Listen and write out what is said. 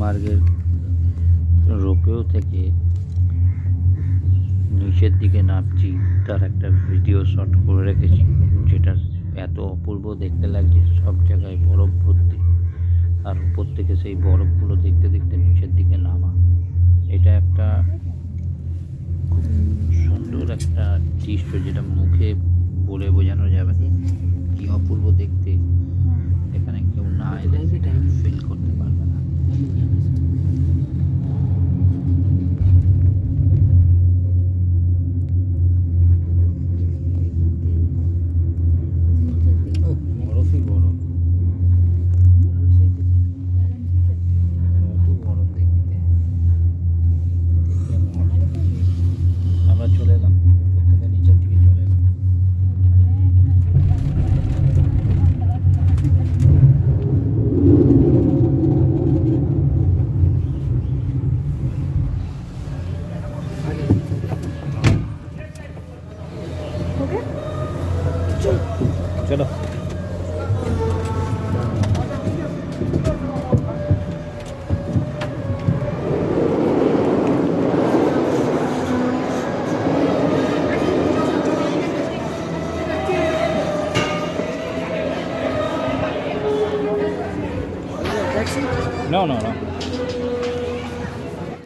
গুলমার্গের ropeway থেকে নিচের দিকে নামছি তার একটা ভিডিও শট করে রেখেছি, যেটা এত অপূর্ব দেখতে লাগছে। সব জায়গায় বরফ ভর্তি, আর উপর থেকে সেই বরফগুলো দেখতে দেখতে নিচের দিকে নামা। এটা একটা খুব সুন্দর একটা দৃশ্য, যেটা মুখে বলে বোঝানো যাবে না। কি অপূর্ব দেখতে, এখানে কেউ না এলে সেটা ফিল করতে পারবে না। বরফই বরফ, বরফ দেখতে। আমরা চলে এলাম, উপর থেকে নিচের দিকে চলে এলাম। চলো No.